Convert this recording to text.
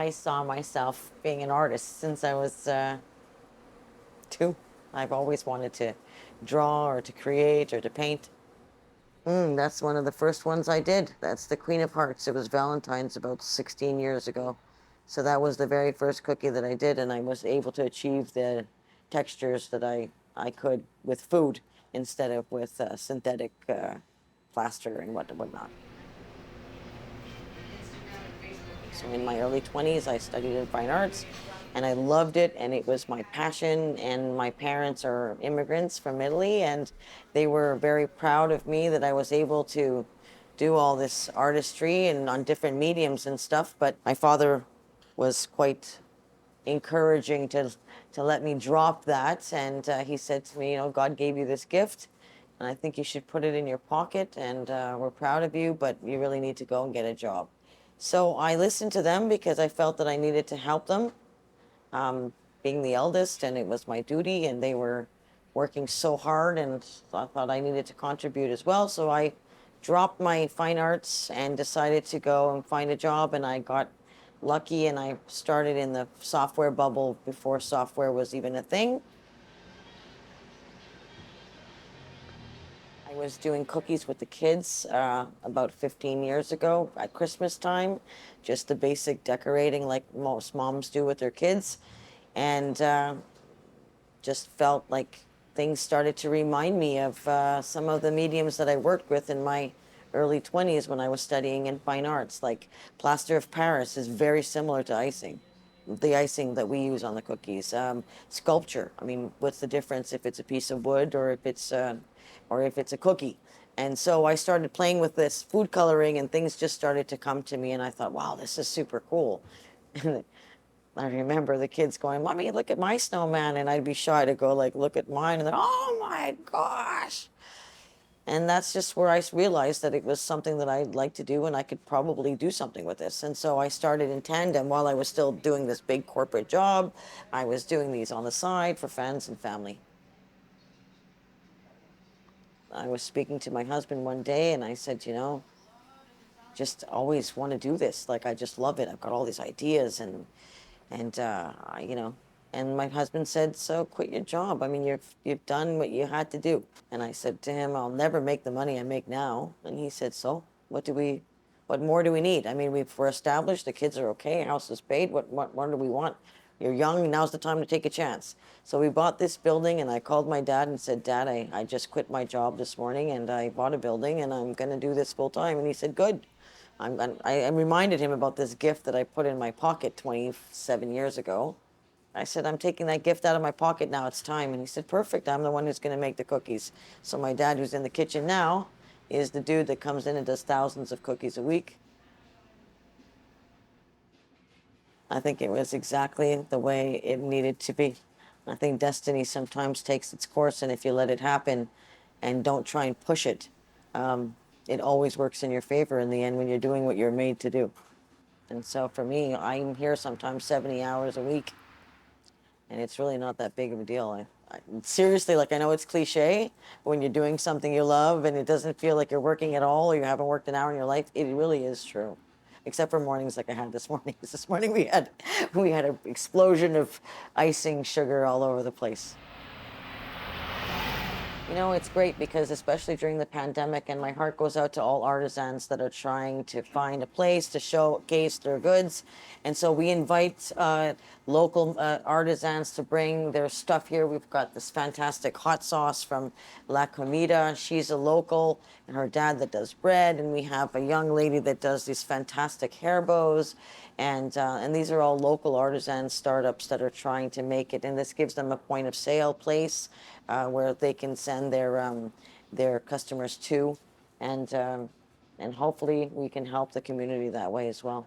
I saw myself being an artist since I was two. I've always wanted to draw or to create or to paint. That's one of the first ones I did. That's the Queen of Hearts. It was Valentine's about 16 years ago. So that was the very first cookie that I did, and I was able to achieve the textures that I could with food instead of with synthetic plaster and whatnot. So in my early 20s, I studied in fine arts and I loved it, and it was my passion. And my parents are immigrants from Italy, and they were very proud of me that I was able to do all this artistry and on different mediums and stuff. But my father was quite encouraging to let me drop that, and he said to me, you know, God gave you this gift, and I think you should put it in your pocket, and we're proud of you, but you really need to go and get a job. So I listened to them because I felt that I needed to help them, being the eldest, and it was my duty, and they were working so hard, and I thought I needed to contribute as well. So I dropped my fine arts and decided to go and find a job, and I got lucky and I started in the software bubble before software was even a thing. I was doing cookies with the kids about 15 years ago at Christmas time, just the basic decorating like most moms do with their kids. And just felt like things started to remind me of some of the mediums that I worked with in my early 20s when I was studying in fine arts. Like plaster of Paris is very similar to icing, the icing that we use on the cookies. Sculpture, I mean, what's the difference if it's a piece of wood or if it's a cookie? And so I started playing with this food coloring, and things just started to come to me, and I thought, wow, this is super cool. And I remember the kids going, "Mommy, look at my snowman," and I'd be shy to go like, "Look at mine," and then, "Oh my gosh!" And that's just where I realized that it was something that I'd like to do, and I could probably do something with this. And so I started in tandem while I was still doing this big corporate job. I was doing these on the side for friends and family. I was speaking to my husband one day, and I said, you know, just always want to do this. Like I just love it. I've got all these ideas, and you know, and my husband said, "So quit your job. I mean, you've done what you had to do." And I said to him, "I'll never make the money I make now." And he said, "So what more do we need? I mean, we're established. The kids are okay. House is paid. What more do we want? You're young. Now's the time to take a chance." So we bought this building, and I called my dad and said, "Dad, I just quit my job this morning, and I bought a building, and I'm going to do this full time." And he said, "Good." I reminded him about this gift that I put in my pocket 27 years ago. I said, "I'm taking that gift out of my pocket now. It's time." And he said, "Perfect. I'm the one who's going to make the cookies." So my dad, who's in the kitchen now, is the dude that comes in and does thousands of cookies a week. I think it was exactly the way it needed to be. I think destiny sometimes takes its course, and if you let it happen and don't try and push it, it always works in your favor in the end when you're doing what you're made to do. And so for me, I'm here sometimes 70 hours a week, and it's really not that big of a deal. Seriously, like I know it's cliche, but when you're doing something you love and it doesn't feel like you're working at all or you haven't worked an hour in your life, it really is true. Except for mornings like I had this morning. This morning we had an explosion of icing sugar all over the place. You know, it's great because, especially during the pandemic, and my heart goes out to all artisans that are trying to find a place to showcase their goods. And so we invite local artisans to bring their stuff here. We've got this fantastic hot sauce from La Comida. She's a local, and her dad that does bread. And we have a young lady that does these fantastic hair bows. And these are all local artisan startups that are trying to make it. And this gives them a point of sale place where they can send their customers to, and hopefully we can help the community that way as well.